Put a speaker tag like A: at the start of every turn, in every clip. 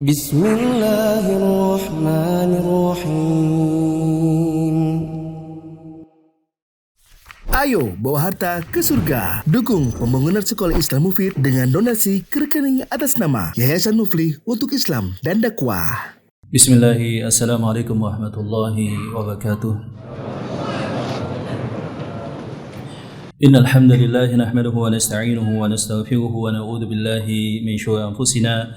A: Bismillahirrahmanirrahim.
B: Ayo bawa harta ke surga. Dukung pembangunan sekolah Islam Mufid dengan donasi ke rekening atas nama Yayasan Muflih untuk Islam dan Dakwah.
C: Bismillahirrahmanirrahim. Assalamualaikum warahmatullahi wabarakatuh. Innal hamdalillah nahmaduhu wa nasta'inuhu wa nastaghfiruhu wa na'udzu billahi min shururi anfusina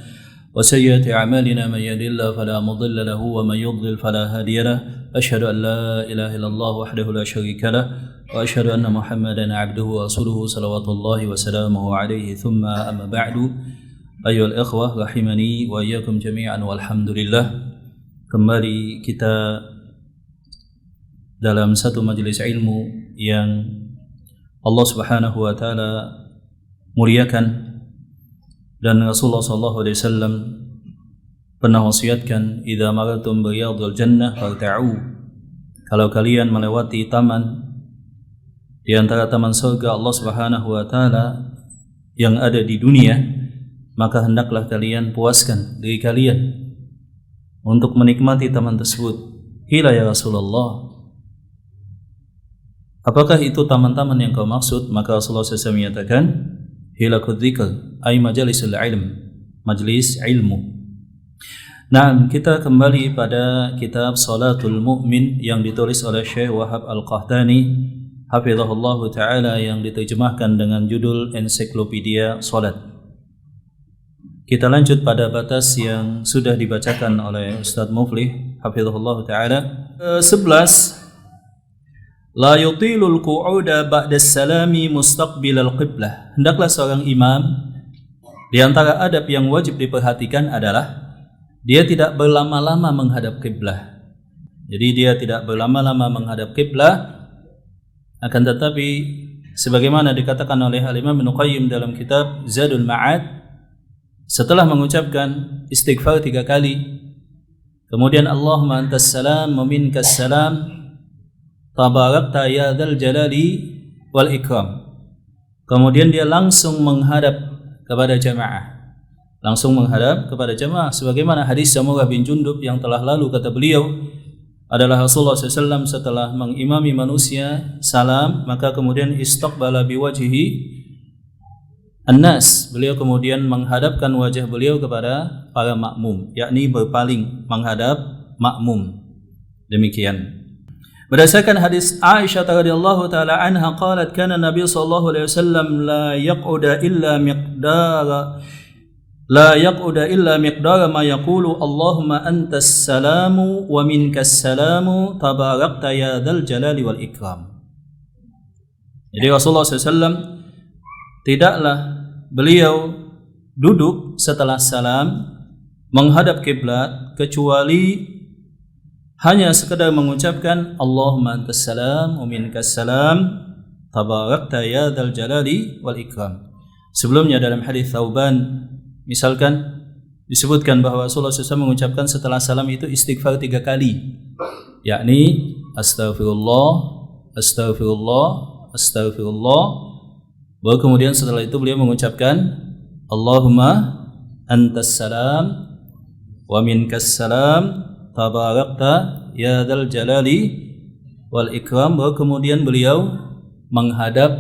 C: wa sayyiati a'malina man yahdihillahu fala mudilla lahu wa man yudlil fala hadiya lahu. Asyhadu an la ilaha illallah wahdahu la syarika lahu wa asyhadu anna Muhammadan 'abduhu wa rasuluhu salawatullahi wa salamuhu alaihi thumma amma ba'du. Ayyuhal ikhwah rahimani wa iyyakum jami'an walhamdulillah. Kembali kita dalam satu majelis ilmu yang Allah Subhanahu wa taala muliakan, dan Rasulullah sallallahu alaihi wasallam pernah wasiatkan, idza marartum bi riyadil jannah farta'u. Kalau kalian melewati taman di antara taman surga Allah Subhanahu wa taala yang ada di dunia, maka hendaklah kalian puaskan diri kalian untuk menikmati taman tersebut. Qila ya Rasulullah, apakah itu taman-taman yang kau maksud? Maka Rasulullah SAW menyatakan, hilakul dzikr, ay majalisul ilm, majlis ilmu. Nah, kita kembali pada kitab Salatul Mu'min yang ditulis oleh Syekh Wahab Al-Qahtani hafizahullah ta'ala, yang diterjemahkan dengan judul Ensiklopedia Salat. Kita lanjut pada batas yang sudah dibacakan oleh Ustaz Muflih hafizahullah ta'ala. 11. La yutilul qu'uda ba'da salami mustaqbilal qiblah. Hendaklah seorang imam, di antara adab yang wajib diperhatikan adalah dia tidak berlama-lama menghadap kiblah. Jadi dia tidak berlama-lama menghadap kiblah, akan tetapi sebagaimana dikatakan oleh Al-Imam Ibnu Qayyim dalam kitab Zadul Ma'ad, setelah mengucapkan istighfar 3 kali, kemudian Allahumma antas salam wa minkas salam tabarakta ya dzal jalali wal ikram, kemudian dia langsung menghadap kepada jamaah, sebagaimana hadis Samurah bin Jundub yang telah lalu. Kata beliau adalah Rasulullah SAW setelah mengimami manusia salam, maka kemudian istaqbala biwajhihi annas, beliau kemudian menghadapkan wajah beliau kepada para makmum, yakni berpaling menghadap makmum. Demikian. Berdasarkan hadis Aisyah radhiyallahu taala anha, qalat kana Nabi sallallahu alaihi wasallam la yaquda illa miqdara ma yaqulu Allahumma antas salamu wa minkas salamu tabarakta ya dzal jalali wal ikram. Jadi Rasulullah SAW tidaklah beliau duduk setelah salam menghadap kiblat kecuali hanya sekedar mengucapkan Allahumma antas salam wa minkas salam tabarakta ya dzal jalali wal ikram. Sebelumnya dalam hadis Thauban misalkan disebutkan bahwa Rasulullah SAW mengucapkan setelah salam itu istighfar 3 kali, yakni astaghfirullah, astaghfirullah, astaghfirullah. Baru kemudian setelah itu beliau mengucapkan Allahumma antas salam wa minkas salam tabarakta ya dzal jalali wal ikram. Baru kemudian beliau menghadap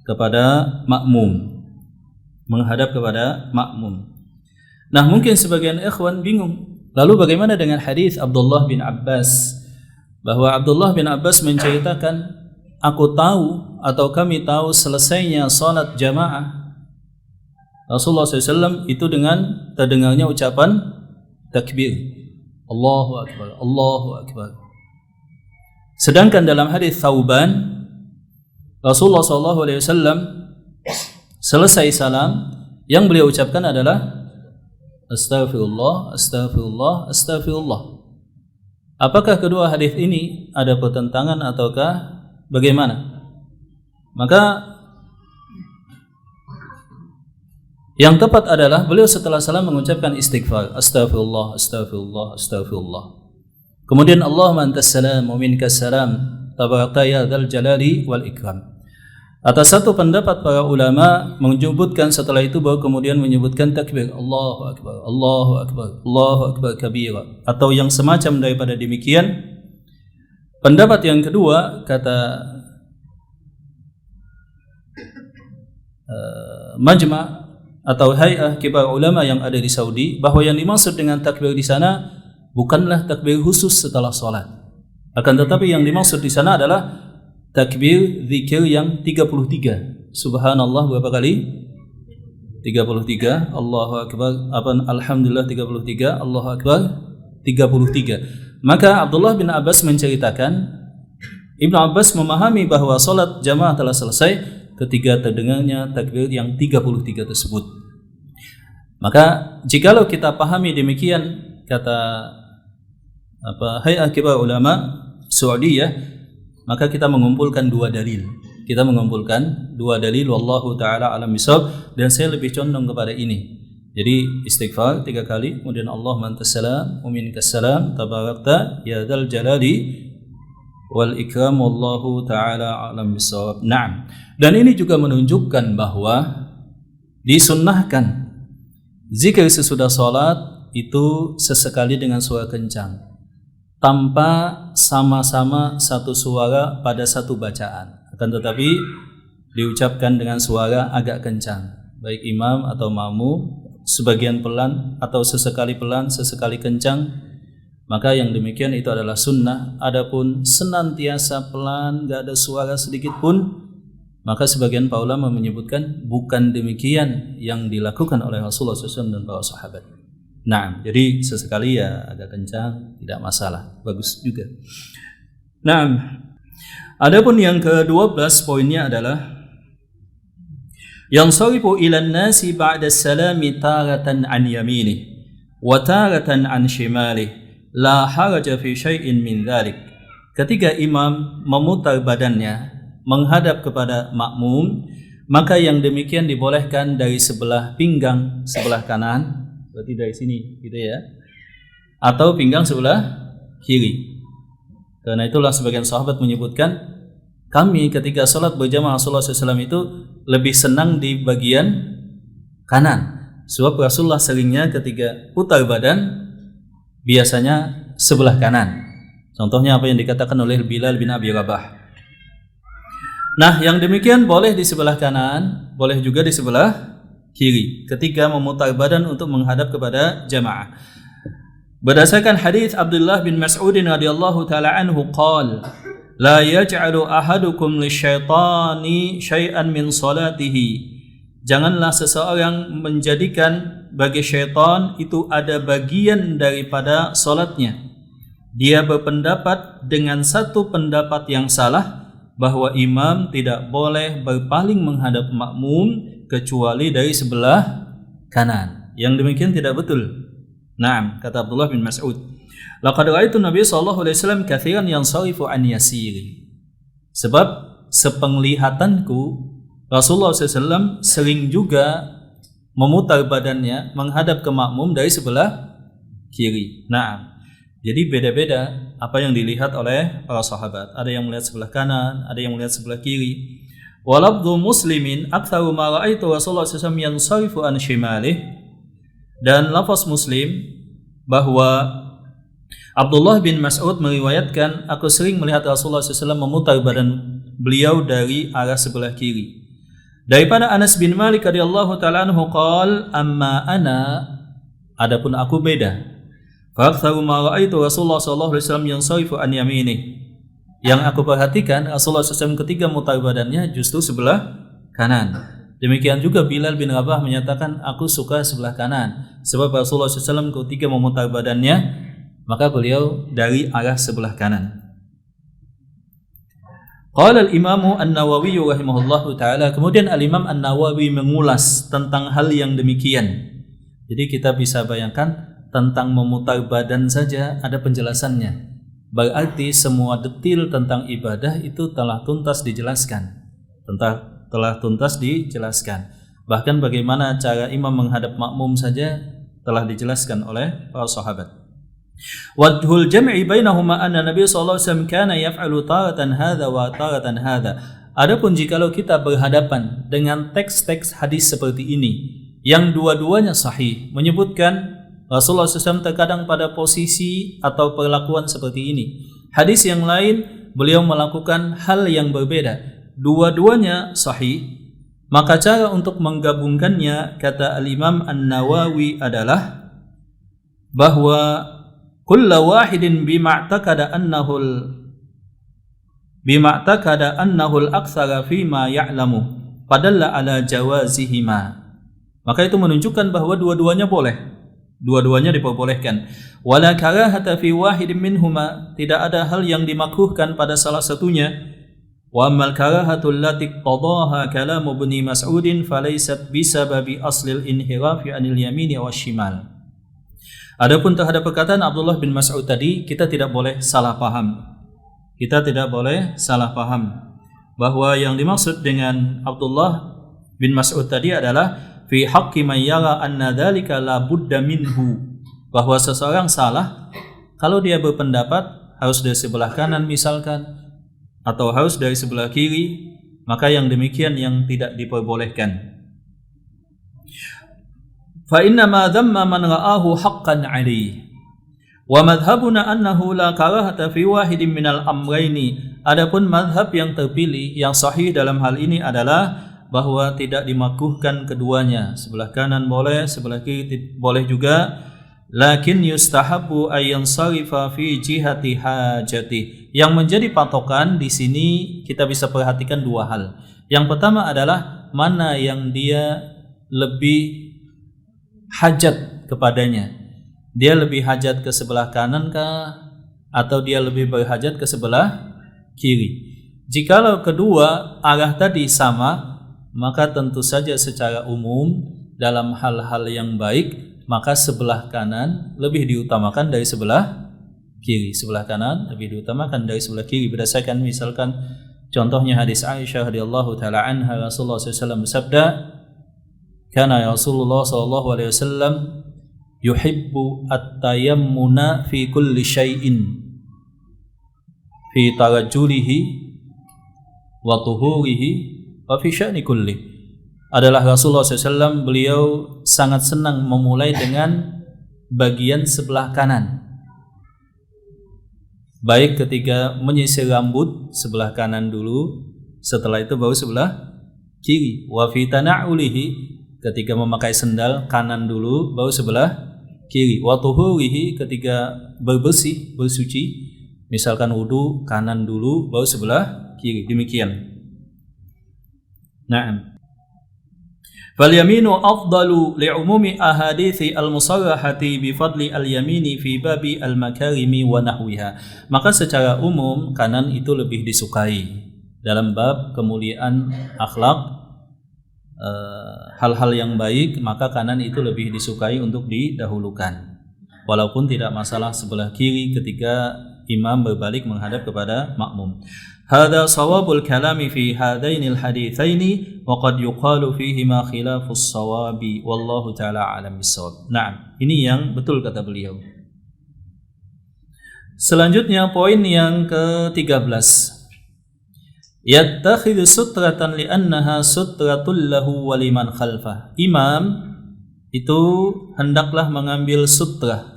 C: kepada makmum. Nah, mungkin sebagian ikhwan bingung, lalu bagaimana dengan hadis Abdullah bin Abbas, bahwa Abdullah bin Abbas menceritakan, aku tahu atau kami tahu selesainya salat jamaah Rasulullah SAW itu dengan terdengarnya ucapan takbir, Allahu Akbar, Allahu Akbar. Sedangkan dalam hadis Thauban, Rasulullah SAW selesai salam, yang beliau ucapkan adalah astaghfirullah, astaghfirullah, astaghfirullah. Apakah kedua hadis ini ada pertentangan ataukah bagaimana? Maka yang tepat adalah beliau setelah salam mengucapkan istighfar, astaghfirullah, astaghfirullah, astaghfirullah. Kemudian Allahumma antas salam wa minkas salam tabarakta ya dzal jalali wal ikram. Atas satu pendapat para ulama menyebutkan setelah itu baru kemudian menyebutkan takbir Allahu Akbar, Allahu Akbar, Allahu Akbar kabira, atau yang semacam daripada demikian. Pendapat yang kedua kata Majma' atau Hay'ah Kibar Ulama yang ada di Saudi, bahwa yang dimaksud dengan takbir di sana bukanlah takbir khusus setelah salat. Akan tetapi yang dimaksud di sana adalah takbir zikir yang 33. Subhanallah berapa kali? 33. Allahu Akbar, alhamdulillah 33. Allahu Akbar 33. Maka Abdullah bin Abbas menceritakan, Ibnu Abbas memahami bahwa salat jamaah telah selesai ketika terdengarnya takbir yang 33 tersebut. Maka jikalau kita pahami demikian, kata Hay'ah Kibar Ulama Saudiyah, maka kita mengumpulkan dua dalil. Kita mengumpulkan dua dalil, wallahu taala alam bisawab, dan saya lebih condong kepada ini. Jadi istighfar 3 kali, kemudian Allah mantas salam wa minkas salam tabarakta ya dzal jalali wal ikram, wallahu taala alam bisawab. Naam. Dan ini juga menunjukkan bahwa disunnahkan zikir sesudah salat itu sesekali dengan suara kencang, tanpa sama-sama satu suara pada satu bacaan, akan tetapi diucapkan dengan suara agak kencang, baik imam atau makmum, sebagian pelan atau sesekali pelan, sesekali kencang. Maka yang demikian itu adalah sunnah. Adapun senantiasa pelan, gak ada suara sedikit pun, maka sebagian para ulama menyebutkan bukan demikian yang dilakukan oleh Rasulullah SAW dan para sahabat. Nah, jadi sesekali ya agak kencang, tidak masalah, bagus juga. Nah, adapun yang ke-12 poinnya adalah yang sarifu ilan nasi ba'da salami taratan an yaminih wa taratan an shimalih la haraja fi syai'in min dhalik. Ketika imam memutar badannya menghadap kepada makmum, maka yang demikian dibolehkan dari sebelah pinggang sebelah kanan, berarti dari sini gitu ya, atau pinggang sebelah kiri. Karena itulah sebagian sahabat menyebutkan, kami ketika sholat berjamaah Rasulullah SAW itu lebih senang di bagian kanan, sebab Rasulullah seringnya ketika putar badan biasanya sebelah kanan. Contohnya apa yang dikatakan oleh Bilal bin Abi Rabah. Nah, yang demikian boleh di sebelah kanan, boleh juga di sebelah kiri ketika memutar badan untuk menghadap kepada jamaah. Berdasarkan hadis Abdullah bin Mas'ud radhiyallahu taala anhu qala la yaj'alu ahadukum lisyaitani syai'an min salatihi. Janganlah seseorang menjadikan bagi syaitan itu ada bagian daripada salatnya. Dia berpendapat dengan satu pendapat yang salah, bahwa imam tidak boleh berpaling menghadap makmum kecuali dari sebelah kanan. Yang demikian tidak betul. Naam, kata Abdullah bin Mas'ud, laqad ra'aitu Nabi sallallahu alaihi wasallam katsiran yansarifu an yasiri. Sebab sepenglihatanku Rasulullah SAW sering juga memutar badannya menghadap ke makmum dari sebelah kiri. Naam. Jadi beda-beda apa yang dilihat oleh para sahabat. Ada yang melihat sebelah kanan, ada yang melihat sebelah kiri. Walabdu muslimin aktsaru ma ra'aitu Rasulullah SAW yansarifu an shimalih. Dan lafaz Muslim bahwa Abdullah bin Mas'ud meriwayatkan, aku sering melihat Rasulullah SAW memutar badan beliau dari arah sebelah kiri. Daripada Anas bin Malik radhiyallahu ta'ala anhu qala amma ana, adapun aku beda. Fa'aktsaru ma ra'aitu Rasulullah sallallahu alaihi wasallam yansarifu an yaminih. Yang aku perhatikan Rasulullah SAW ketika mutar badannya justru sebelah kanan. Demikian juga Bilal bin Rabah menyatakan, aku suka sebelah kanan, sebab Rasulullah SAW ketika memutar badannya maka beliau dari arah sebelah kanan. Qala al-Imam An-Nawawi rahimahullahu taala, kemudian Al-Imam An-Nawawi mengulas tentang hal yang demikian. Jadi kita bisa bayangkan, tentang memutar badan saja ada penjelasannya. Berarti semua detil tentang ibadah itu telah tuntas dijelaskan. Telah tuntas dijelaskan. Bahkan bagaimana cara imam menghadap makmum saja telah dijelaskan oleh para sahabat. Wajhul jam'i bainahuma anna Nabi sallallahu alaihi wasallam kana yaf'alu taratan hadza wa taratan hadza. Adapun jikalau kita berhadapan dengan teks-teks hadis seperti ini yang dua-duanya sahih, menyebutkan Rasulullah SAW terkadang pada posisi atau perlakuan seperti ini. Hadis yang lain beliau melakukan hal yang berbeda. Dua-duanya sahih, maka cara untuk menggabungkannya, kata Al-Imam An-Nawawi, adalah bahwa kullu wahidin bima'takada annahu al-aktsara fima ya'lamu padalla ala jawazihima. Maka itu menunjukkan bahwa dua-duanya boleh, dua-duanya diperbolehkan. Wala karahata fi wahidin minhuma, tidak ada hal yang dimakruhkan pada salah satunya. Wa ammal karahatul lati qadaha kalam Ibnu Mas'udin falaysat bisababi aslil inhirafi anil yamini washimal. Adapun terhadap perkataan Abdullah bin Mas'ud tadi, kita tidak boleh salah paham. Kita tidak boleh salah paham bahwa yang dimaksud dengan Abdullah bin Mas'ud tadi adalah fi haqqi man yara anna dzalika la budda minhu, bahwa seseorang salah kalau dia berpendapat harus dari sebelah kanan misalkan, atau harus dari sebelah kiri, maka yang demikian yang tidak diperbolehkan. Fa inna ma dhamma man ra'ahu haqqan 'alaihi wa madhhabuna annahu la karahata fi wahidin minal amrayni. Adapun madhab yang terpilih yang sahih dalam hal ini adalah bahwa tidak dimakruhkan keduanya, sebelah kanan boleh, sebelah kiri boleh juga. Lakin yustahabu ayyan sarifa fi jihati hajati. Yang menjadi patokan di sini kita bisa perhatikan dua hal. Yang pertama adalah mana yang dia lebih hajat kepadanya. Dia lebih hajat ke sebelah kanan kah, atau dia lebih berhajat ke sebelah kiri? Jikalau kedua arah tadi sama, maka tentu saja secara umum dalam hal-hal yang baik, maka sebelah kanan lebih diutamakan dari sebelah kiri. Sebelah kanan lebih diutamakan dari sebelah kiri. Berdasarkan misalkan contohnya hadis Aisyah radhiyallahu taala anha, Rasulullah SAW bersabda, "Kana Rasulullah sallallahu alaihi wasallam yuhibbu at-tayammuna fi kulli syai'in fi tarajjulihi wa tuhurihi wa fi sya'ni kulli." Adalah Rasulullah SAW, beliau sangat senang memulai dengan bagian sebelah kanan, baik ketika menyisir rambut sebelah kanan dulu, setelah itu baru sebelah kiri. Wa fi tana'ulihi, ketika memakai sendal kanan dulu baru sebelah kiri. Wa tuhurihi, ketika berbersih, bersuci, misalkan wudu, kanan dulu baru sebelah kiri. Demikian. Naam. Fal yaminu afdalu li'umumi ahadithi al-musarrahati bi fadli al-yamini fi babi al-makarimi wa nahwiha. Maka secara umum kanan itu lebih disukai dalam bab kemuliaan akhlak, hal-hal yang baik, maka kanan itu lebih disukai untuk didahulukan. Walaupun tidak masalah sebelah kiri ketika imam berbalik menghadap kepada makmum. Hada sawabul kalami fi hadainil haditsaini wa qad yuqalu fihima khilafus sawabi wallahu taala alam bisawab. Nah, ini yang betul kata beliau. Selanjutnya poin yang ke-13. Yattakhidhu sutratan li'annaha sutratul lahu wa liman khalfah. Imam itu hendaklah mengambil sutrah.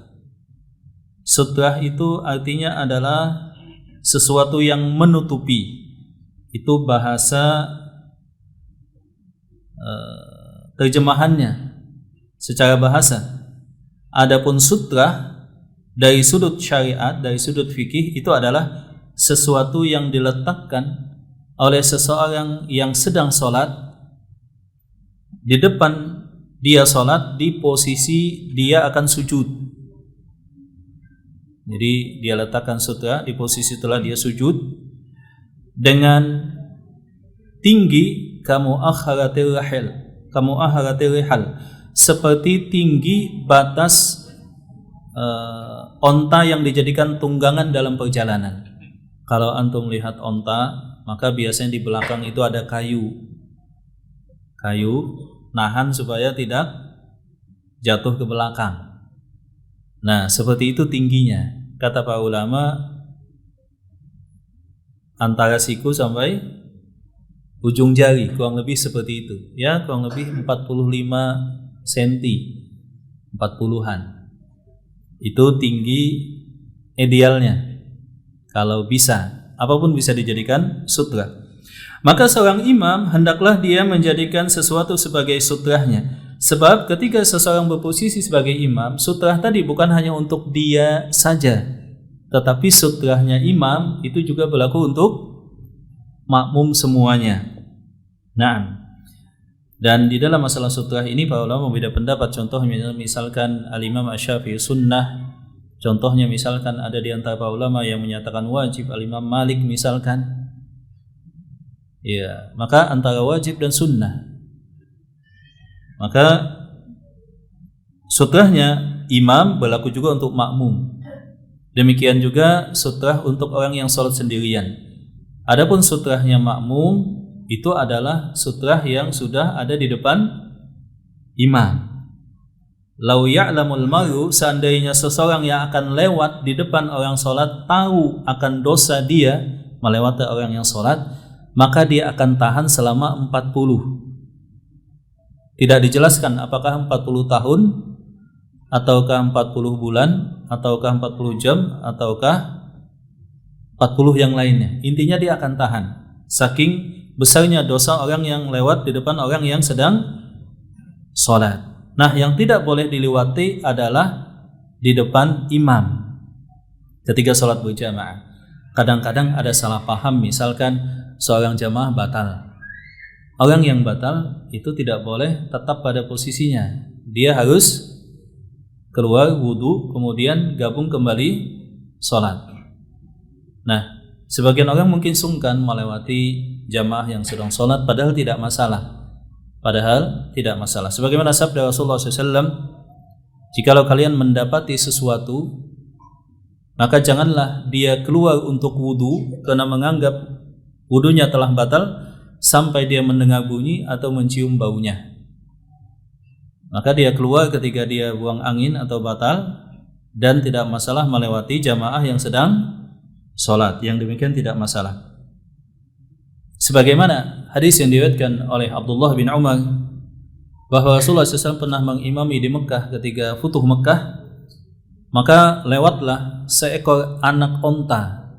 C: Sutrah itu artinya adalah sesuatu yang menutupi. Itu bahasa terjemahannya secara bahasa. Adapun sutrah dari sudut syariat, dari sudut fikih, itu adalah sesuatu yang diletakkan oleh seseorang yang sedang sholat di depan dia sholat, di posisi dia akan sujud. Jadi dia letakkan sutra di posisi setelah dia sujud dengan tinggi kamu akharatil rihal, seperti tinggi batas onta yang dijadikan tunggangan dalam perjalanan. Kalau antum lihat onta, maka biasanya di belakang itu ada kayu nahan supaya tidak jatuh ke belakang. Nah, seperti itu tingginya. Kata para ulama, antara siku sampai ujung jari, kurang lebih seperti itu. Ya, kurang lebih 45 cm, 40-an. Itu tinggi idealnya. Kalau bisa, apapun bisa dijadikan sutra. Maka seorang imam hendaklah dia menjadikan sesuatu sebagai sutrahnya. Sebab ketika seseorang berposisi sebagai imam, sutrah tadi bukan hanya untuk dia saja, tetapi sutrahnya imam itu juga berlaku untuk makmum semuanya. Nah, dan di dalam masalah sutrah ini para ulama berbeda pendapat. Contohnya misalkan Al-Imam Asy-Syafi'i sunnah. Contohnya misalkan ada di antara para ulama yang menyatakan wajib, Al-Imam Malik misalkan. Ya, maka antara wajib dan sunnah. Maka sutrahnya imam berlaku juga untuk makmum. Demikian juga sutrah untuk orang yang sholat sendirian. Adapun sutrahnya makmum itu adalah sutrah yang sudah ada di depan imam. Lau ya'lamul maru, seandainya seseorang yang akan lewat di depan orang sholat tahu akan dosa dia melewati orang yang sholat, maka dia akan tahan selama 40. Tidak dijelaskan apakah 40 tahun ataukah 40 bulan ataukah 40 jam ataukah 40 yang lainnya. Intinya dia akan tahan. Saking besarnya dosa orang yang lewat di depan orang yang sedang sholat. Nah, yang tidak boleh dilewati adalah di depan imam ketika sholat berjamaah. Kadang-kadang ada salah paham, misalkan seorang jamaah batal. Orang yang batal itu tidak boleh tetap pada posisinya. Dia harus keluar wudu, kemudian gabung kembali sholat. Nah, sebagian orang mungkin sungkan melewati jamaah yang sedang sholat, padahal tidak masalah. Sebagaimana sabda Rasulullah SAW, jikalau kalian mendapati sesuatu, maka janganlah dia keluar untuk wudu karena menganggap wudunya telah batal sampai dia mendengar bunyi atau mencium baunya. Maka dia keluar ketika dia buang angin atau batal, dan tidak masalah melewati jamaah yang sedang sholat. Yang demikian tidak masalah. Sebagaimana hadis yang diriwayatkan oleh Abdullah bin Umar bahwa Rasulullah SAW pernah mengimami di Mekah ketika Futuh Mekah, maka lewatlah seekor anak onta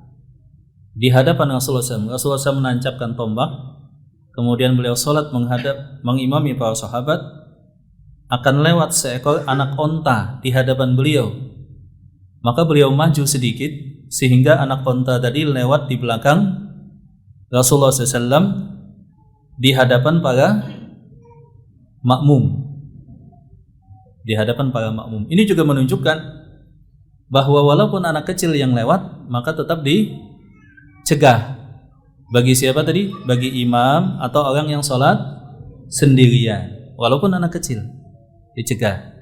C: di hadapan Rasulullah SAW. Rasulullah SAW menancapkan tombak, kemudian beliau sholat mengimami para sahabat. Akan lewat seekor anak onta di hadapan beliau, maka beliau maju sedikit sehingga anak onta tadi lewat di belakang Rasulullah SAW di hadapan para makmum. Ini juga menunjukkan bahwa walaupun anak kecil yang lewat, maka tetap dicegah. Bagi siapa tadi? Bagi imam atau orang yang sholat sendirian, walaupun anak kecil, dicegah.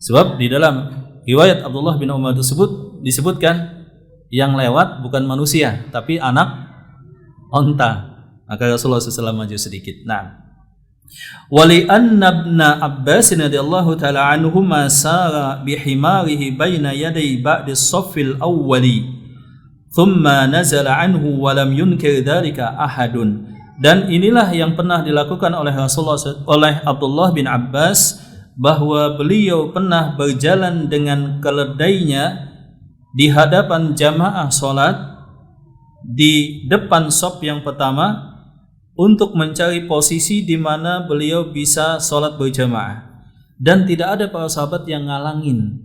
C: Sebab di dalam riwayat Abdullah bin Umar tersebut disebutkan yang lewat bukan manusia, tapi anak onta. Maka Rasulullah SAW maju sedikit. Nah, wali anna ibna Abbas radhiyallahu taala anhuma sara bihimarihi baina yaday ba'di as-saffil awwali thumma nazala anhu wa lam yunkir dzalika ahadun. Dan inilah yang pernah dilakukan oleh oleh Abdullah bin Abbas, bahwa beliau pernah berjalan dengan keledainya di hadapan jamaah salat di depan shaf yang pertama untuk mencari posisi di mana beliau bisa salat berjamaah, dan tidak ada para sahabat yang ngalangin.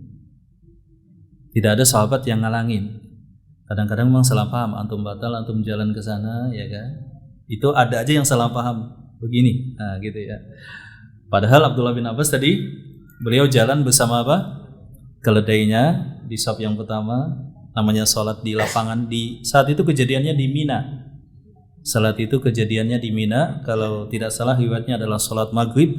C: Kadang-kadang memang salah paham, antum batal, antum jalan ke sana, ya kan? Itu ada aja yang salah paham begini, nah gitu ya. Padahal Abdullah bin Abbas tadi beliau jalan bersama apa? Keledainya di shaf yang pertama, namanya sholat di lapangan. Di saat itu kejadiannya di Mina. Kalau tidak salah riwayatnya adalah sholat maghrib.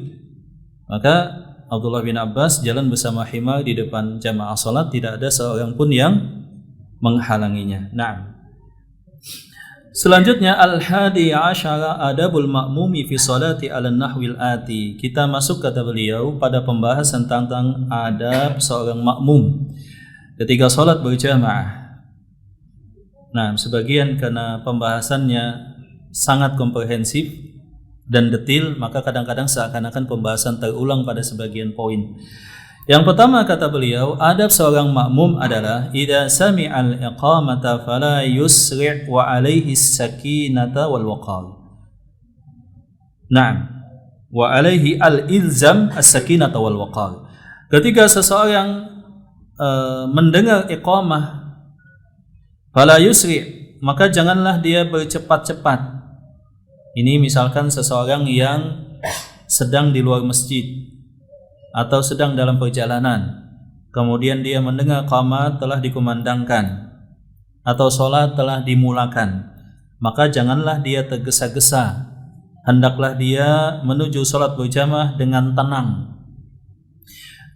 C: Maka Abdullah bin Abbas jalan bersama himar di depan jamaah sholat, tidak ada seorang pun yang menghalanginya. Nah, selanjutnya al-hadi asyara adabul ma'mumi fi salati ala nahwil ati. Kita masuk, kata beliau, pada pembahasan tentang adab seorang makmum ketika salat berjamaah. Nah, sebagian karena pembahasannya sangat komprehensif dan detail, maka kadang-kadang seakan-akan pembahasan terulang pada sebagian poin. Yang pertama kata beliau, adab seorang makmum adalah idza sami'al iqamata fala yusri' wa alaihi sakinata wal waqar. Naam, wa alaihi al-ilzam as-sakinata wal waqar. Ketika seseorang mendengar iqamah fala yusri', maka janganlah dia bercepat-cepat. Ini misalkan seseorang yang sedang di luar masjid atau sedang dalam perjalanan, kemudian dia mendengar qamat telah dikumandangkan atau sholat telah dimulakan, maka janganlah dia tergesa-gesa, hendaklah dia menuju sholat berjamaah dengan tenang.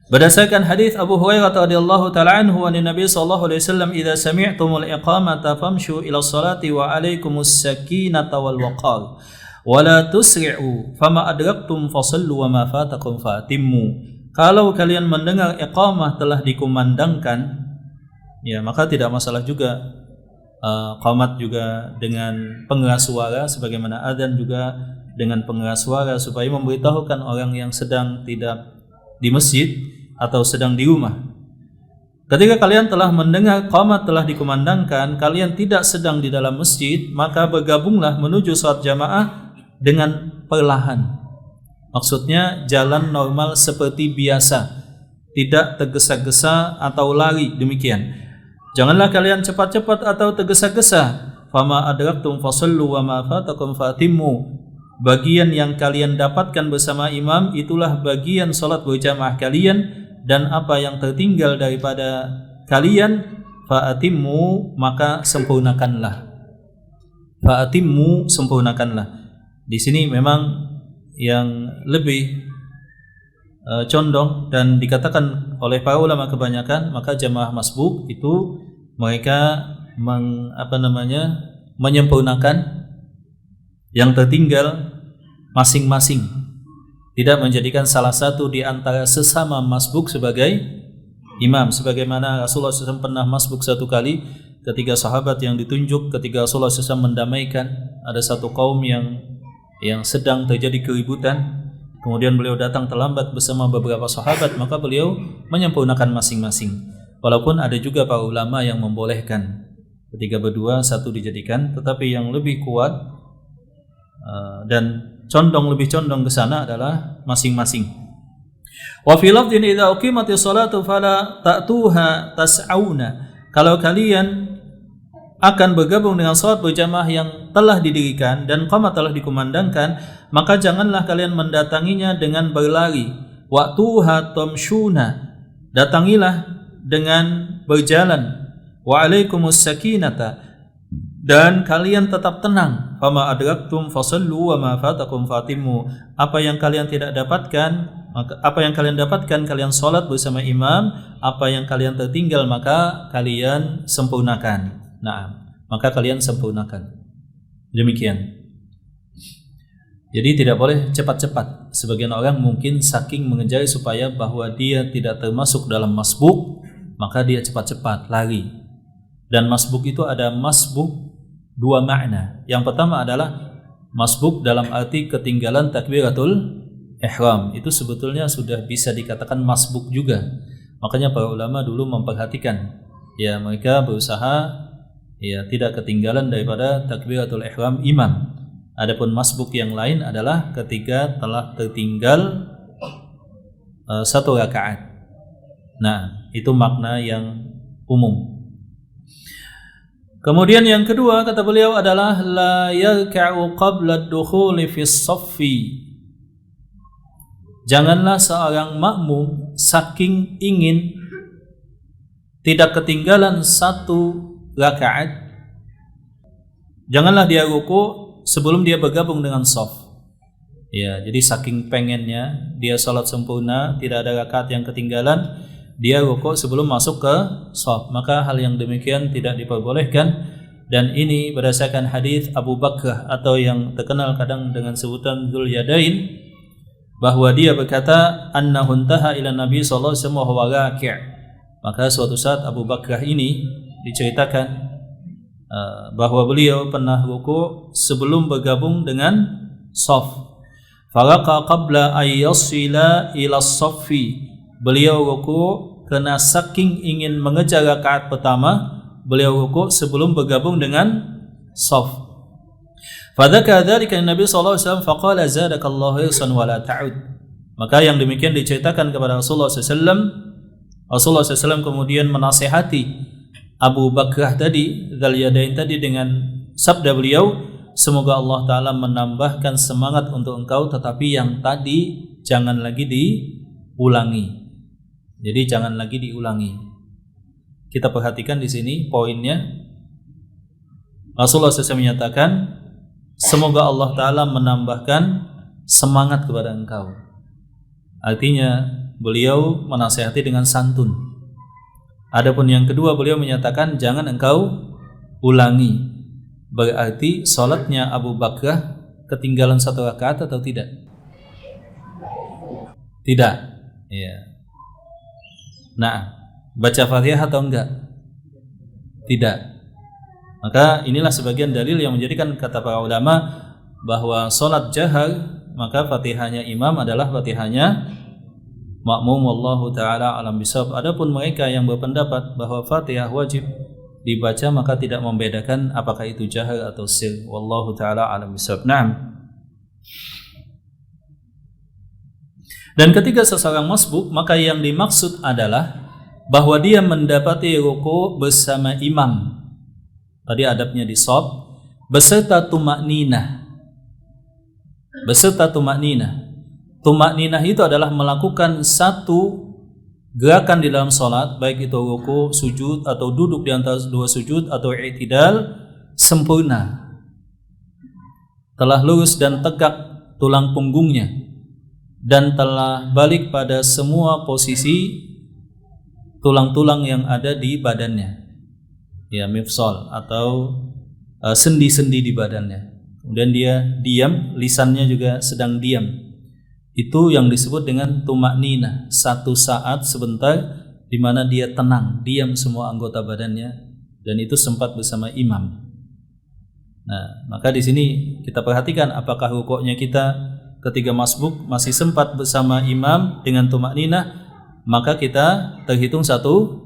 C: Berdasarkan hadis Abu Hurairah radhiyallahu taala anhu an Nabi sallallahu alaihi wasallam, "Idza sami'tumul iqamata famshu ila sholati wa 'alaikumus sakinata wal waqar wa la tusri'u fama adraktum fasallu wa ma fatakum fatimmu." Kalau kalian mendengar iqamah telah dikumandangkan, ya maka tidak masalah juga qamat juga dengan pengeras suara, sebagaimana adzan juga dengan pengeras suara, supaya memberitahukan orang yang sedang tidak di masjid atau sedang di rumah. Ketika kalian telah mendengar qamat telah dikumandangkan, kalian tidak sedang di dalam masjid, maka bergabunglah menuju salat jamaah dengan perlahan. Maksudnya jalan normal seperti biasa, tidak tergesa-gesa atau lari demikian. Janganlah kalian cepat-cepat atau tergesa-gesa. Fama adraktum fasallu wa ma fatakum fatimmu. Bagian yang kalian dapatkan bersama imam itulah bagian salat berjamaah kalian, dan apa yang tertinggal daripada kalian fa'atimmu, maka sempurnakanlah. Fa'atimmu, sempurnakanlah. Di sini memang yang lebih condong dan dikatakan oleh para ulama kebanyakan, maka jamaah masbuk itu mereka menyempurnakan yang tertinggal masing-masing, tidak menjadikan salah satu di antara sesama masbuk sebagai imam, sebagaimana Rasulullah SAW pernah masbuk satu kali ketika sahabat yang ditunjuk, ketika Rasulullah SAW mendamaikan ada satu kaum yang sedang terjadi keributan, kemudian beliau datang terlambat bersama beberapa sahabat, maka beliau menyempurnakan masing-masing. Walaupun ada juga para ulama yang membolehkan ketika berdua satu dijadikan, tetapi yang lebih kuat dan lebih condong ke sana adalah masing-masing. Wa fi lafdhin idza uqimatis shalatu fala ta'tuha tas'auna. Kalau kalian akan bergabung dengan salat berjamaah yang telah didirikan dan qamat telah dikumandangkan, maka janganlah kalian mendatanginya dengan berlari. Wa'tuha tamshuna. Datangilah dengan berjalan. Wa 'alaikumus sakinata. Dan kalian tetap tenang. Fama adraktum fasallu wa ma fatakum fatimmu. Apa yang kalian tidak dapatkan, apa yang kalian dapatkan kalian salat bersama imam, apa yang kalian tertinggal maka kalian sempurnakan. Nah, maka kalian sempurnakan. Demikian. Jadi tidak boleh cepat-cepat. Sebagian orang mungkin saking mengejar supaya bahwa dia tidak termasuk dalam masbuk, maka dia cepat-cepat lari. Dan masbuk itu ada masbuk dua makna. Yang pertama adalah masbuk dalam arti ketinggalan takbiratul ihram. Itu sebetulnya sudah bisa dikatakan masbuk juga. Makanya para ulama dulu memperhatikan, ya mereka berusaha ya tidak ketinggalan daripada takbiratul ihram imam. Adapun masbuk yang lain adalah ketika telah tertinggal satu rakaat. Nah, itu makna yang umum. Kemudian yang kedua kata beliau adalah la yarka'u qabla ad-dukhuli fi as-saffi. Janganlah seorang makmum saking ingin tidak ketinggalan satu rakaat, janganlah dia ruku sebelum dia bergabung dengan shaf. Ya, jadi saking pengennya dia salat sempurna, tidak ada rakaat yang ketinggalan, dia rukuk sebelum masuk ke shaf, maka hal yang demikian tidak diperbolehkan. Dan ini berdasarkan hadis Abu Bakrah atau yang terkenal kadang dengan sebutan Dzul Yadain, bahwa dia berkata annahu intaha ila Nabi sallallahu alaihi wasallam wa huwa raki'. Maka suatu saat Abu Bakrah ini diceritakan bahwa beliau pernah ruku' sebelum bergabung dengan shaf. Faraqa qabla ayyasila ila shaffi. Beliau ruku' karena saking ingin mengejar rakaat pertama, beliau ruku' sebelum bergabung dengan shaf. Fadzakara dzalika Nabi sallallahu alaihi wasallam faqala zadakallahu hirsan wa la ta'ud. Maka yang demikian diceritakan kepada Rasulullah SAW. Rasulullah SAW kemudian menasihati Abu Bakrah tadi, Dzul Yadain tadi, dengan sabda beliau, semoga Allah Ta'ala menambahkan semangat untuk engkau, tetapi yang tadi jangan lagi diulangi. Jadi jangan lagi diulangi. Kita perhatikan di sini poinnya. Rasulullah SAW menyatakan, semoga Allah Ta'ala menambahkan semangat kepada engkau. Artinya beliau menasihati dengan santun. Adapun yang kedua, beliau menyatakan jangan engkau ulangi. Berarti salatnya Abu Bakrah ketinggalan satu rakaat atau tidak? Tidak. Ya. Nah, baca Fatihah atau enggak? Tidak. Maka inilah sebagian dalil yang menjadikan kata para ulama bahwa salat jahar maka Fatihahnya imam adalah Fatihahnya makmum. Wallahu ta'ala alam bisawab. Adapun mereka yang berpendapat bahwa Fatihah wajib dibaca maka tidak membedakan apakah itu jahar atau sir. Wallahu ta'ala alam bisawab. Naam. Dan ketika seseorang masbuk, maka yang dimaksud adalah bahwa dia mendapati ruku' bersama imam. Tadi adabnya di shaf beserta tumakninah. Beserta tumakninah. Tumakninah itu adalah melakukan satu gerakan di dalam salat, baik itu ruku', sujud atau duduk di antara dua sujud atau i'tidal sempurna. Telah lurus dan tegak tulang punggungnya dan telah balik pada semua posisi tulang-tulang yang ada di badannya. Ya, mifsal atau sendi-sendi di badannya. Kemudian dia diam, lisannya juga sedang diam. Itu yang disebut dengan tumakninah. Satu saat sebentar di mana dia tenang, diam semua anggota badannya, dan itu sempat bersama imam. Nah, maka di sini kita perhatikan apakah rukuknya kita ketika masbuk masih sempat bersama imam dengan tumakninah, maka kita terhitung satu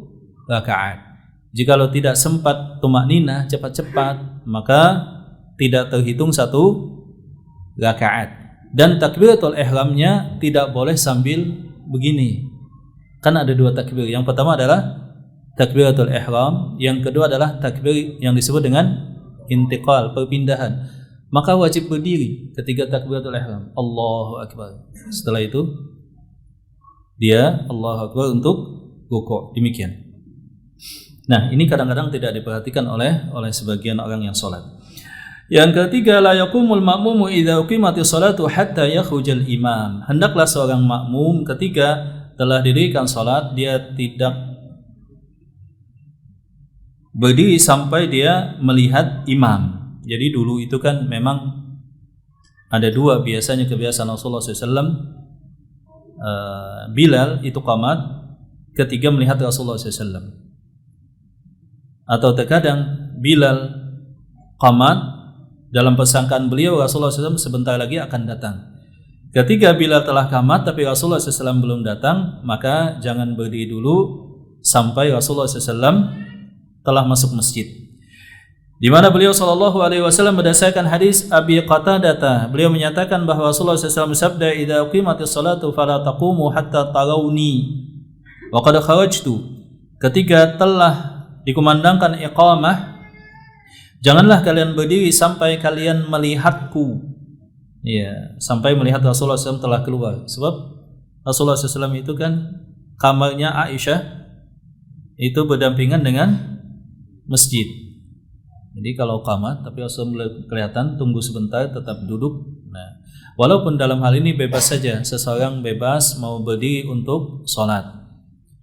C: rakaat. Jikalau tidak sempat tumakninah cepat-cepat, maka tidak terhitung satu rakaat. Dan takbiratul ihramnya tidak boleh sambil begini. Kan ada dua takbir. Yang pertama adalah takbiratul ihram, yang kedua adalah takbir yang disebut dengan intiqal, perpindahan. Maka wajib berdiri ketika takbiratul ihram. Allahu akbar. Setelah itu dia Allahu akbar untuk rukuk. Demikian. Nah, ini kadang-kadang tidak diperhatikan oleh sebagian orang yang sholat. Yang ketiga, la yaqumul ma'mumu idza uqimatis shalatu hatta yakhrujal imam. Hendaklah seorang makmum ketika telah didirikan sholat, dia tidak berdiri sampai dia melihat imam. Jadi dulu itu kan memang ada dua biasanya kebiasaan Rasulullah SAW. Bilal itu qamat ketika melihat Rasulullah SAW. Atau terkadang Bilal qamat dalam persangkaan beliau Rasulullah SAW sebentar lagi akan datang. Ketika Bilal telah qamat tapi Rasulullah SAW belum datang, maka jangan berdiri dulu sampai Rasulullah SAW telah masuk masjid. Di mana beliau SAW berdasarkan hadis Abi Qatadah, beliau menyatakan bahwa Rasulullah SAW bersabda, "Idza uqimatis salatu fala taqumu hatta tarawni wa qad kharajtu." Ketika telah dikumandangkan iqamah, janganlah kalian berdiri sampai kalian melihatku. Ya, sampai melihat Rasulullah SAW telah keluar. Sebab Rasulullah SAW itu kan kamarnya Aisyah itu berdampingan dengan masjid. Jadi kalau qamat tapi Rasulullah kelihatan, tunggu sebentar, tetap duduk. Nah, walaupun dalam hal ini bebas saja, seseorang bebas mau berdiri untuk sholat.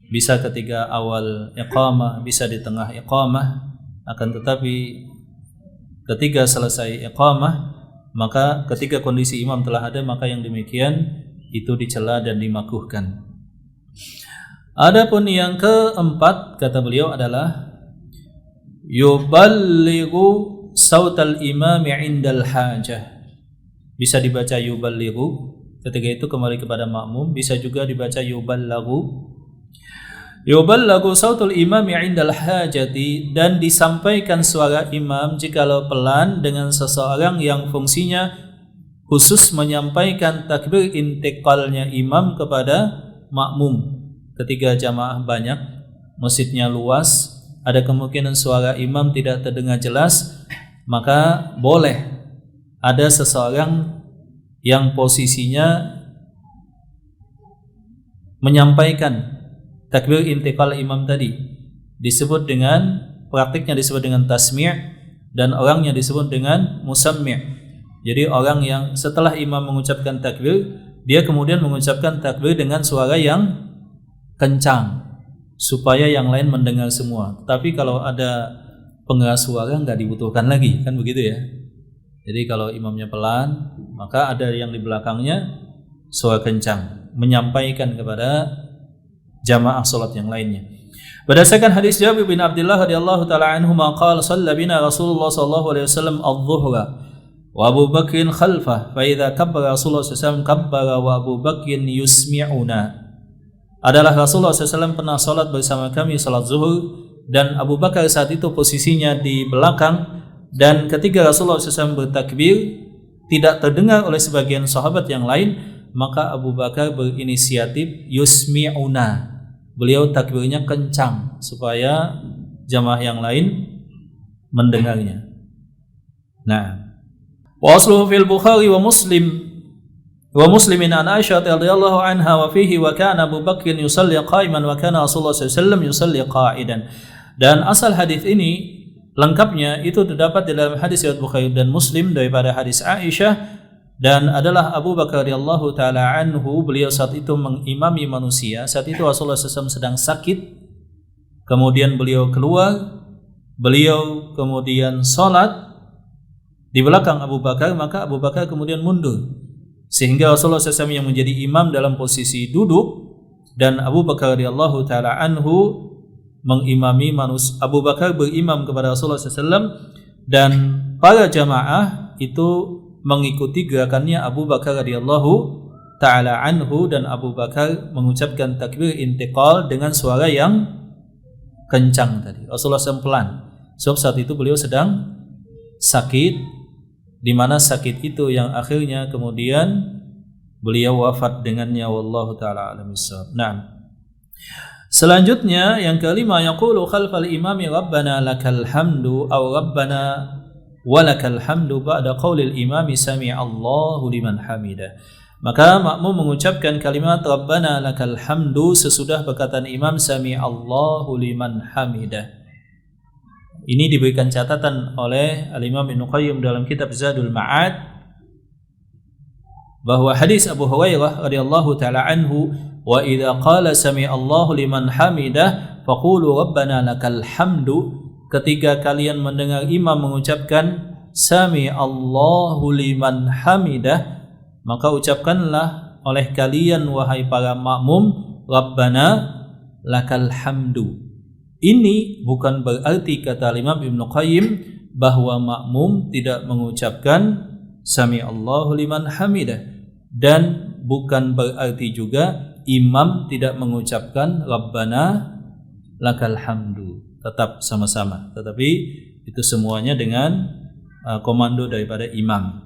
C: Bisa ketika awal iqamah, bisa di tengah iqamah, akan tetapi ketika selesai iqamah, maka ketika kondisi imam telah ada, maka yang demikian itu dicela dan dimakruhkan. Adapun yang keempat kata beliau adalah yuballighu sautal imami 'indal hajah. Bisa dibaca yuballighu, ketika itu kembali kepada makmum. Bisa juga dibaca yuballagu. Yuballagu sautul imami 'indal hajati, dan disampaikan suara imam jikalau pelan dengan seseorang yang fungsinya khusus menyampaikan takbir intiqalnya imam kepada makmum. Ketika jamaah banyak, masjidnya luas, ada kemungkinan suara imam tidak terdengar jelas, maka boleh ada seseorang yang posisinya menyampaikan takbir intiqal imam tadi. Praktiknya disebut dengan tasmi', dan orangnya disebut dengan musammi'. Jadi orang yang setelah imam mengucapkan takbir, dia kemudian mengucapkan takbir dengan suara yang kencang supaya yang lain mendengar semua. Tapi kalau ada pengeras suara nggak dibutuhkan lagi, kan begitu ya. Jadi kalau imamnya pelan, maka ada yang di belakangnya suara kencang menyampaikan kepada jamaah salat yang lainnya. Berdasarkan hadis Jabir bin Abdullah radhiyallahu taala anhu, qala shalla bina Rasulullah sallallahu alaihi wasallam adh-dhuhra wa Abu Bakrin khalfah, fa idza kabbara Rasulullah sallallahu alaihi wasallam kabbara wa Abu Bakrin yusmi'una. Adalah Rasulullah SAW pernah salat bersama kami salat zuhur, dan Abu Bakar saat itu posisinya di belakang, dan ketika Rasulullah SAW bertakbir tidak terdengar oleh sebagian sahabat yang lain, maka Abu Bakar berinisiatif yusmi'una. Beliau takbirnya kencang supaya jamaah yang lain mendengarnya. Nah, wa asluhu fil Bukhari wa Muslimin an Aisyah radhiyallahu anha wa fihi wa kana Abu Bakr yusalli qa'iman wa kana Rasulullah sallallahu alaihi wasallam yusalli qa'idan. Dan asal hadis ini lengkapnya itu terdapat di dalam hadis riwayat Bukhari dan Muslim daripada hadis Aisyah, dan adalah Abu Bakar radhiyallahu taala anhu. Beliau saat itu mengimami manusia. Saat itu Rasulullah SAW sedang sakit. Kemudian beliau keluar, beliau kemudian salat di belakang Abu Bakar, maka Abu Bakar kemudian mundur, sehingga Rasulullah SAW yang menjadi imam dalam posisi duduk, dan Abu Bakar radhiyallahu taala anhu mengimami manusia. Abu Bakar berimam kepada Rasulullah SAW, dan para jamaah itu mengikuti gerakannya Abu Bakar radhiyallahu taala anhu, dan Abu Bakar mengucapkan takbir intiqal dengan suara yang kencang tadi. Rasulullah SAW pelan, sebab saat itu beliau sedang sakit, di mana sakit itu yang akhirnya kemudian beliau wafat dengannya. Wallahu taala alam bissawab. Naam. Selanjutnya yang kelima, yaqulu khalfal imami rabbana lakal hamdu aw rabbana walakal hamdu ba'da qaulil imami sami'allahu liman hamidah. Maka makmum mengucapkan kalimat rabbana lakal hamdu sesudah perkataan imam sami'allahu liman hamidah. Ini diberikan catatan oleh Al-Imam Ibnu Qayyim dalam kitab Zadul Ma'ad, bahwa hadis Abu Hurairah radhiyallahu taala anhu, wa idza qala sami'allahu liman hamidah faqulu rabbana lakal hamdu, ketika kalian mendengar imam mengucapkan sami'allahu liman hamidah, maka ucapkanlah oleh kalian wahai para makmum rabbana lakal hamdu. Ini bukan berarti, kata Imam Ibnu Qayyim, bahwa makmum tidak mengucapkan sami'allahu liman hamidah, dan bukan berarti juga imam tidak mengucapkan rabbana lakal hamdu. Tetap sama-sama, tetapi itu semuanya dengan komando daripada imam.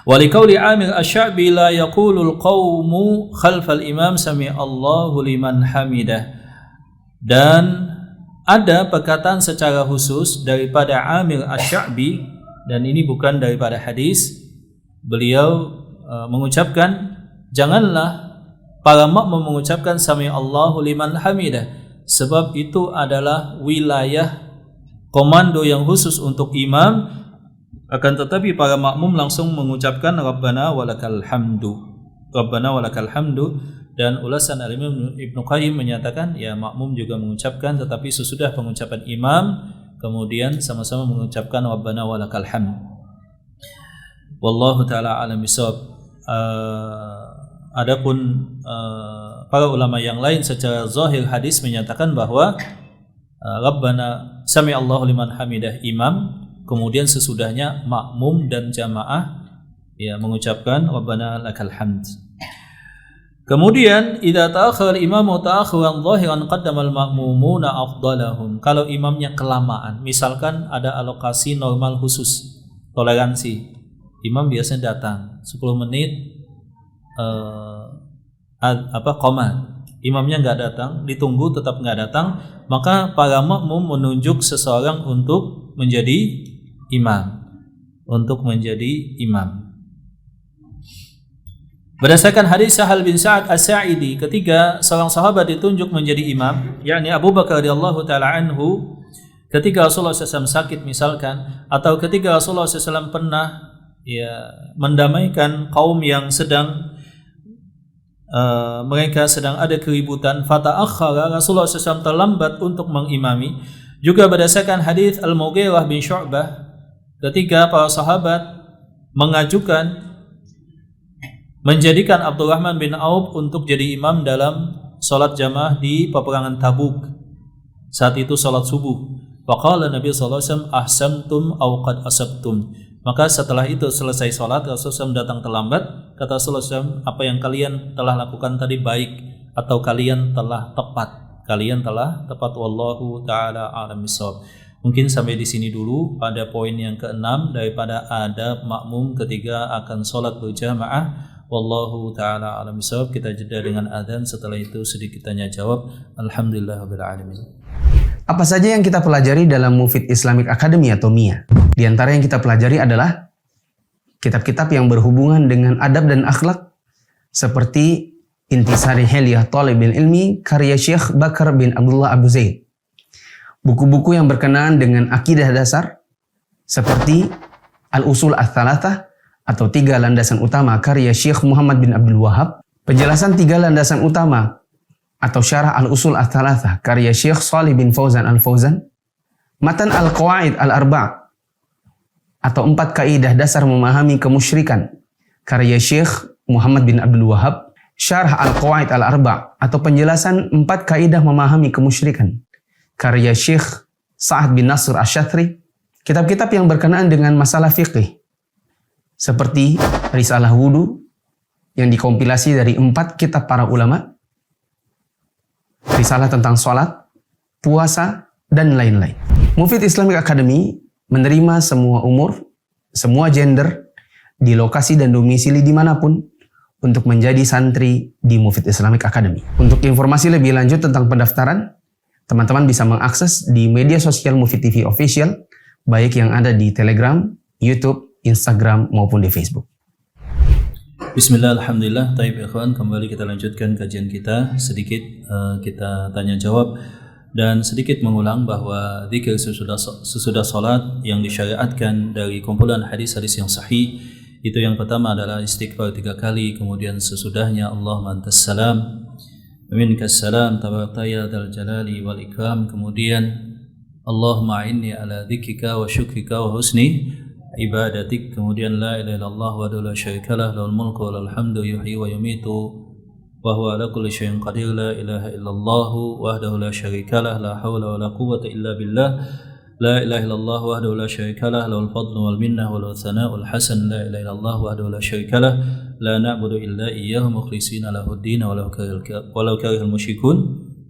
C: Walikauli Amir Asy-Sya'bi la yaqulul qaumu khalfal imam sami'allahu liman hamidah. Dan ada perkataan secara khusus daripada Amir Asy-Sya'bi, dan ini bukan daripada hadis. Beliau mengucapkan, janganlah para makmum mengucapkan sami'allahu liman hamidah, sebab itu adalah wilayah komando yang khusus untuk imam. Akan tetapi para makmum langsung mengucapkan rabbana walakal hamdu, rabbana walakal hamdu. Dan ulasan Al-Imam Ibnu Qayyim menyatakan, ya makmum juga mengucapkan, tetapi sesudah pengucapan imam kemudian sama-sama mengucapkan rabbana walakal hamd. Wallahu taala alam bissawab. Adapun para ulama yang lain secara zahir hadis menyatakan bahwa rabbana sami Allahu liman hamidah imam, kemudian sesudahnya makmum dan jamaah ya mengucapkan rabbana lakal hamd. Kemudian idza ta'akhkhara al-imamu ta'akhuran dhahiran qaddama al-ma'mumuna afdalahum. Kalau imamnya kelamaan, misalkan ada alokasi normal khusus, toleransi. Imam biasanya datang 10 menit qomat. Imamnya nggak datang, ditunggu tetap nggak datang, maka para makmum menunjuk seseorang untuk menjadi imam. Berdasarkan hadis Sahal bin Sa'ad As-Sa'idi, ketika seorang sahabat ditunjuk menjadi imam, yakni Abu Bakar radhiyallahu taala anhu, ketika Rasulullah SAW sakit misalkan, atau ketika Rasulullah SAW pernah mendamaikan kaum yang sedang mereka sedang ada keributan, fata'akhkhara, Rasulullah SAW terlambat untuk mengimami. Juga berdasarkan hadis Al-Mughirah bin Syu'bah, ketika para sahabat mengajukan menjadikan Abdurrahman bin Auf untuk jadi imam dalam salat jamaah di peperangan Tabuk. Saat itu salat subuh. Faqala Nabi sallallahu alaihi wasallam ahsamtum aw qad asabtum. Maka setelah itu selesai sholat, Rasulullah SAW datang terlambat. Kata Rasulullah SAW, apa yang kalian telah lakukan tadi baik atau kalian telah tepat? Kalian telah tepat. Wallahu ta'ala a'lam bishawab. Mungkin sampai di sini dulu pada poin yang ke-6 daripada adab makmum ketika akan sholat berjamaah. Wallahu ta'ala a'lam bishawab. Kita jeda dengan adzan, setelah itu sedikit tanya jawab. Alhamdulillahirabbil alamin.
A: Apa saja yang kita pelajari dalam Mufid Islamic Academy atau MIA? Di antara yang kita pelajari adalah kitab-kitab yang berhubungan dengan adab dan akhlak seperti Intisari Hilyah Thalibil Ilmi karya Syekh Bakar bin Abdullah Abu Zaid. Buku-buku yang berkenaan dengan akidah dasar seperti Al-Usul Ats-Tsalatsah atau 3 landasan utama karya Syekh Muhammad bin Abdul Wahhab. Penjelasan 3 landasan utama atau Syarah Al-Usul Ats-Tsalatsah karya Syekh Shalih bin Fauzan Al-Fauzan. Matan Al-Qawaid Al-Arba' atau 4 kaidah dasar memahami kemusyrikan karya Syekh Muhammad bin Abdul Wahhab. Syarah Al-Qawaid Al-Arba' atau penjelasan 4 kaidah memahami kemusyrikan karya Syekh Sa'ad bin Nasr Asy-Syatri. Kitab-kitab yang berkenaan dengan masalah fiqih seperti Risalah Wudu yang dikompilasi dari 4 kitab para ulama, risalah tentang sholat, puasa, dan lain-lain. Mufid Islamic Academy menerima semua umur, semua gender, di lokasi dan domisili dimanapun untuk menjadi santri di Mufid Islamic Academy. Untuk informasi lebih lanjut tentang pendaftaran, teman-teman bisa mengakses di media sosial Mufid TV Official, baik yang ada di Telegram, YouTube, Instagram, maupun di Facebook.
C: Bismillah, alhamdulillah. Taib ikhwan, kembali kita lanjutkan kajian kita. Sedikit kita tanya jawab dan sedikit mengulang bahwa zikir sesudah salat yang disyariatkan dari kumpulan hadis-hadis yang sahih itu yang pertama adalah istighfar 3 kali, kemudian sesudahnya Allahumma antas salam wa minkas salam tabarakta ya dzal jalali wal ikram, kemudian Allahumma inni ala dzikrika wa syukrika wa husni ibadatik, kemudian la ilaha illallah wa la syarikalah lahul mulku wa lahul hamdu yuhyi wa yumitu wa huwa ala kulli syai'in qadir, la ilaha illallah wahdahu la syarikalah la haula wa la quwwata illa billah, la ilaha illallah wahdahu la syarikalah lahul fadlu wal minnah wal thana'ul hasan, la ilaha illallah wahdahu la syarikalah la na'budu illa iyyahu mukhlishina lahud din walau karihal musyrikun.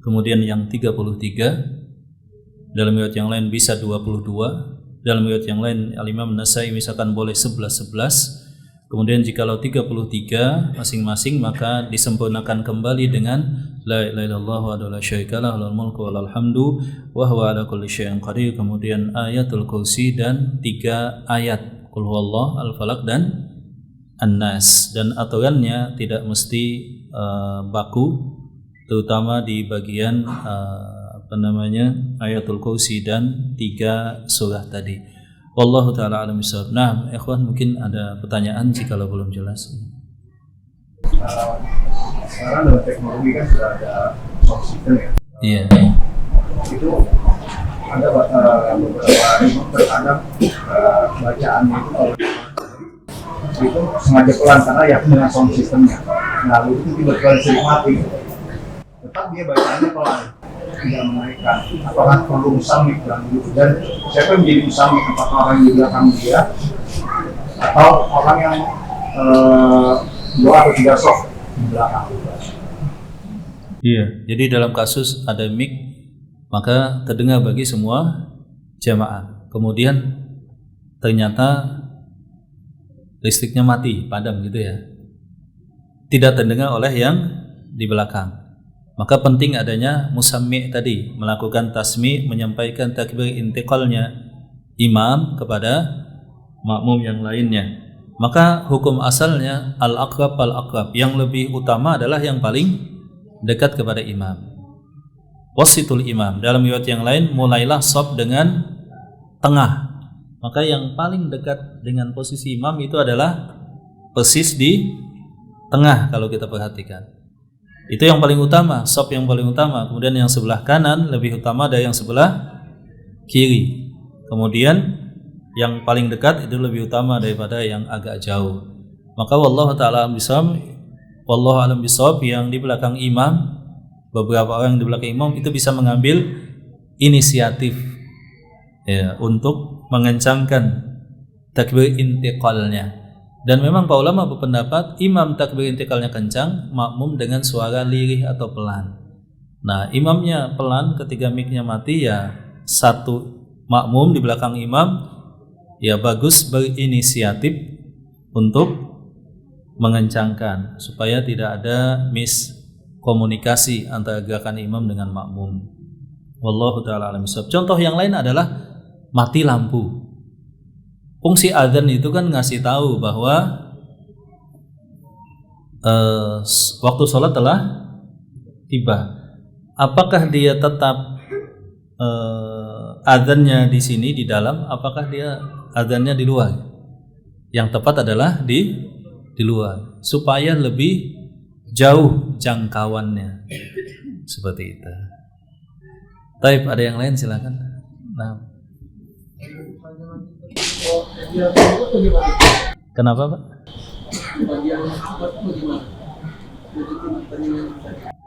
C: Kemudian yang 33, dalam riwayat yang lain bisa 22, dalam riwayat yang lain Al-Imam Nasai misalkan boleh 11. Kemudian jikalau 33 masing-masing maka disempurnakan kembali dengan la ilaha illallah wa la syarikalah lahul mulku wa lahul hamdu wa huwa ala kulli syai'in qadir, kemudian ayatul kursi dan 3 ayat qul huwallah, al-falaq dan an-nas. Dan aturannya tidak mesti baku, terutama di bagian ayatul kursi dan 3 surah tadi. Wallahu ta'ala a'lam bishawab. Nah, ikhwan mungkin ada pertanyaan jika belum jelas.
D: Sekarang dengan teknologi kan sudah ada sound system ya.
C: Iya.
D: Itu ada beberapa imam terkadang bacaannya itu kalau itu sengaja pelan karena yakin dengan sound systemnya. Nah, itu tiba-tiba sering mati. Tetap dia bacaannya pelan. tidak menaikkan, apakah perlu musamik dan siapa yang menjadi musamik, apakah orang yang di belakang dia atau orang yang dua atau tiga sok di belakang?
C: Iya, jadi dalam kasus ada mic maka terdengar bagi semua jamaah. Kemudian ternyata listriknya mati, padam gitu ya. Tidak terdengar oleh yang di belakang. Maka penting adanya musammi' tadi, melakukan tasmi', menyampaikan takbir intiqalnya imam kepada makmum yang lainnya. Maka hukum asalnya al-aqrab fal-aqrab, yang lebih utama adalah yang paling dekat kepada imam. Wasitul imam, dalam riwayat yang lain mulailah shaf dengan tengah. Maka yang paling dekat dengan posisi imam itu adalah persis di tengah kalau kita perhatikan. Itu yang paling utama, shaf yang paling utama. Kemudian yang sebelah kanan lebih utama dari yang sebelah kiri. Kemudian yang paling dekat itu lebih utama daripada yang agak jauh. Maka wallahu taala alam bisawab, yang di belakang imam, beberapa orang di belakang imam itu bisa mengambil inisiatif ya, untuk mengencangkan takbir intiqalnya. Dan memang para ulama berpendapat imam takbir intiqalnya kencang, makmum dengan suara lirih atau pelan. Nah, imamnya pelan ketika mic-nya mati, ya satu makmum di belakang imam ya bagus berinisiatif untuk mengencangkan supaya tidak ada miskomunikasi antara gerakan imam dengan makmum. Wallahu taala alam bisawab. Contoh yang lain adalah mati lampu. Fungsi adzan itu kan ngasih tahu bahwa waktu sholat telah tiba. Apakah dia tetap adzannya di sini di dalam? Apakah dia adzannya di luar? Yang tepat adalah di luar, supaya lebih jauh jangkauannya. Seperti itu. Taib, ada yang lain silakan. Nah. Kenapa Pak?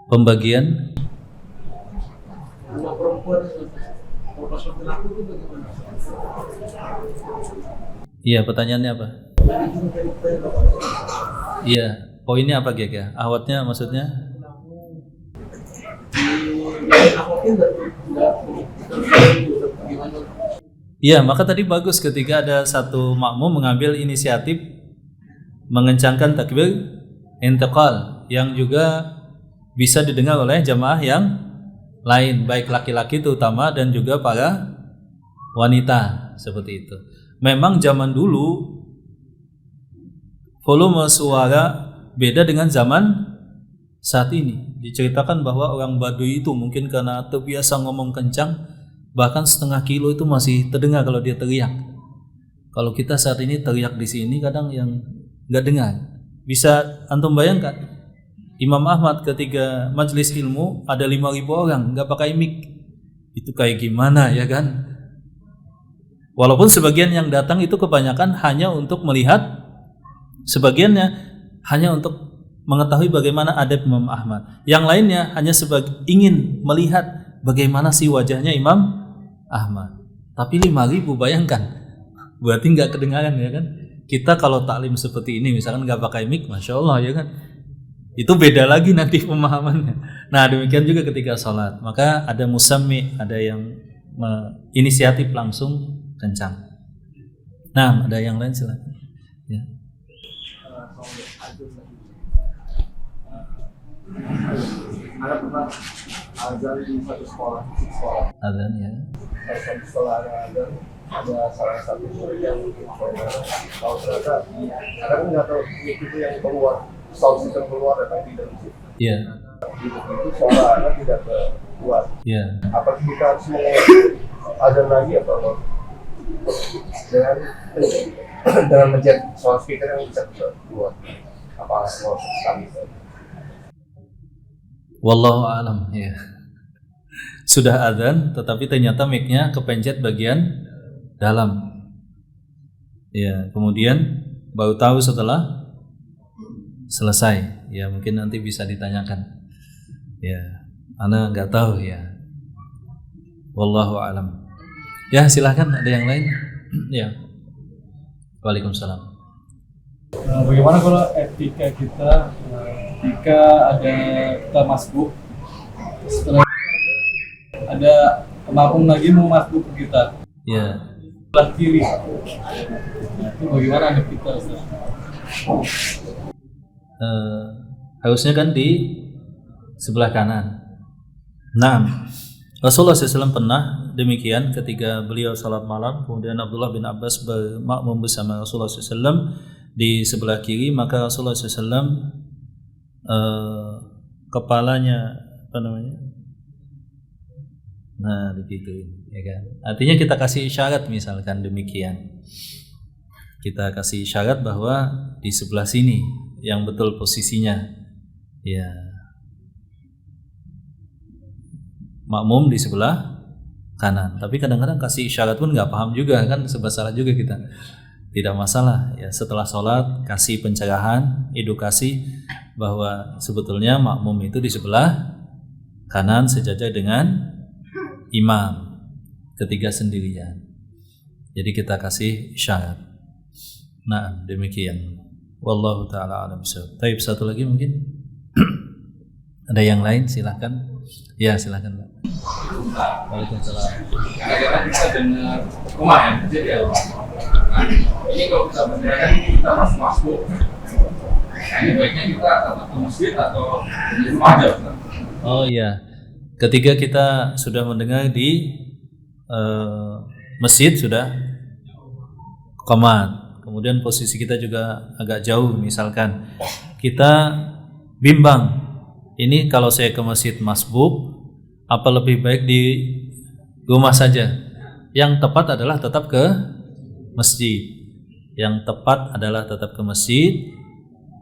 C: Pembagian iya, pertanyaannya apa? Iya, poinnya apa Gek? Ahwatnya maksudnya? Iya, maka tadi bagus ketika ada satu makmum mengambil inisiatif mengencangkan takbir intiqal yang juga bisa didengar oleh jamaah yang lain, baik laki-laki terutama dan juga para wanita, seperti itu. Memang zaman dulu volume suara beda dengan zaman saat ini. Diceritakan bahwa orang Baduy itu mungkin karena terbiasa ngomong kencang, bahkan setengah kilo itu masih terdengar kalau dia teriak. Kalau kita saat ini teriak di sini kadang yang nggak dengar. Bisa antum bayangkan, Imam Ahmad ketika majelis ilmu ada 5.000 orang nggak pakai mic, itu kayak gimana ya kan? Walaupun sebagian yang datang itu kebanyakan hanya untuk melihat, sebagiannya hanya untuk mengetahui bagaimana adab Imam Ahmad. Yang lainnya hanya ingin melihat bagaimana sih wajahnya Imam Ahmad. Tapi 5.000 bayangkan, berarti nggak kedengaran ya kan? Kita kalau taklim seperti ini misalkan nggak pakai mic, masya Allah ya kan? Itu beda lagi nanti pemahamannya. Nah demikian juga ketika sholat, maka ada musammi, ada yang inisiatif langsung kencang. Nah ada yang lain silakan. Ya.
D: Ada pernah azan di satu sekolah.
C: Azan ya.
D: Satu sekolah azan, ada salah satu murid yang tahu ternyata ada kan nggak tahu itu yang keluar, sound system keluar dan tidak di situ.
C: Iya.
D: Itu suara anak tidak keluar.
C: Iya.
D: Apa kita harus azan lagi atau dengan mencet sound speaker yang bisa keluar? Apa harus kami?
C: Wallahu a'lam ya. Sudah adzan tetapi ternyata mic-nya kepencet bagian dalam. Ya, kemudian baru tahu setelah selesai. Ya, mungkin nanti bisa ditanyakan. Ya, ana nggak tahu ya. Wallahu alam. Ya, silahkan ada yang lain. Ya. Waalaikumsalam.
E: Bagaimana kalau etika kita ketika kita masbuk, setelah ada makmum lagi mau masbuk kita,
C: Ya.
E: sebelah kiri, nah, itu bagaimana ada kita, Ustaz?
C: Harusnya kan di sebelah kanan. Nah, Rasulullah SAW pernah demikian ketika beliau salat malam, kemudian Abdullah bin Abbas bermakmum bersama Rasulullah SAW di sebelah kiri, maka Rasulullah SAW kepalanya apa namanya? Nah, begitu, ya kan? Artinya kita kasih isyarat misalkan demikian. Kita kasih isyarat bahwa di sebelah sini yang betul posisinya. Ya. Makmum di sebelah kanan. Tapi kadang-kadang kasih isyarat pun nggak paham juga kan, serba salah juga kita. Tidak masalah ya, setelah sholat kasih pencerahan, edukasi bahwa sebetulnya makmum itu di sebelah kanan sejajar dengan imam ketika sendirian. Jadi kita kasih isyarat. Nah, demikian. Wallahu taala a'lam bishawab. Baik, satu lagi mungkin. Ada yang lain, silakan. Ya, silakan, Pak. Waalaikumsalam.
F: Kadang-kadang kita dengar rumah yang kecil ya. Nah, ini kalau kita berkira kita masuk, nah, ini baiknya kita tetap ke masjid atau di rumah aja.
C: Oh iya, ketika kita sudah mendengar di masjid sudah qomat, kemudian posisi kita juga agak jauh, misalkan kita bimbang, ini kalau saya ke masjid masbuk, apa lebih baik di rumah saja? Yang tepat adalah tetap ke masjid. Yang tepat adalah tetap ke masjid.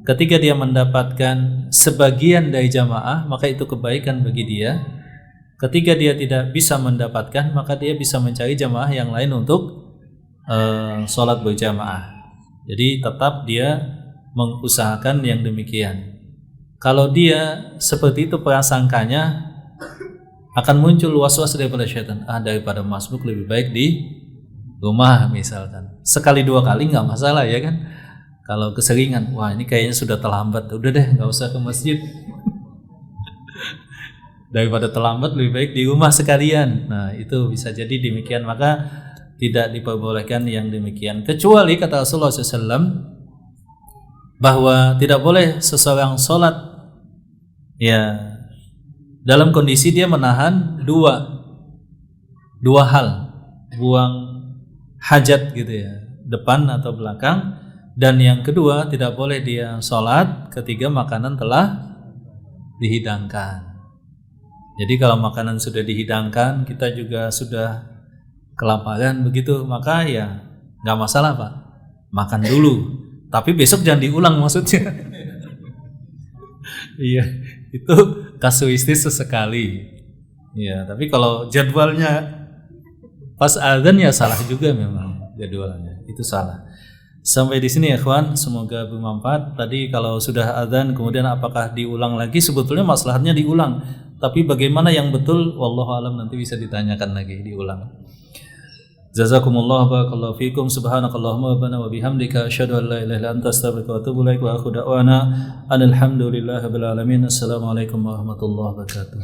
C: Ketika dia mendapatkan sebagian dari jamaah, maka itu kebaikan bagi dia. Ketika dia tidak bisa mendapatkan, maka dia bisa mencari jamaah yang lain untuk sholat berjamaah. Jadi tetap dia mengusahakan yang demikian. Kalau dia seperti itu prasangkanya, akan muncul was-was daripada syaitan. Daripada masbuk lebih baik di rumah misalkan. Sekali dua kali nggak masalah ya kan. Kalau keseringan, wah ini kayaknya sudah terlambat, udah deh nggak usah ke masjid. Daripada terlambat lebih baik di rumah sekalian. Nah itu bisa jadi demikian, maka tidak diperbolehkan yang demikian. Kecuali kata Rasulullah SAW bahwa tidak boleh seseorang sholat ya dalam kondisi dia menahan dua hal, buang hajat gitu ya, depan atau belakang. Dan yang kedua, tidak boleh dia sholat ketika makanan telah dihidangkan. Jadi kalau makanan sudah dihidangkan, kita juga sudah kelaparan begitu, maka ya nggak masalah Pak, makan dulu. Tapi besok jangan diulang maksudnya. Iya, itu kasuistis sesekali. Ya, tapi kalau jadwalnya pas azan ya salah juga memang jadwalnya, itu salah. Sampai di sini ya kawan, semoga bermanfaat. Tadi kalau sudah azan kemudian apakah diulang lagi, sebetulnya masalahnya diulang. Tapi bagaimana yang betul, wallahu alam, nanti bisa ditanyakan lagi, diulang. Jazakumullah barakallahu fikum, subhanakallahumma rabbana wa bihamdika asyhadu an la ilaha illa anta astaghfiruka wa atubu ilaik wa akhu da'wana alhamdulillahi rabbil alamin. Assalamualaikum warahmatullahi wabarakatuh.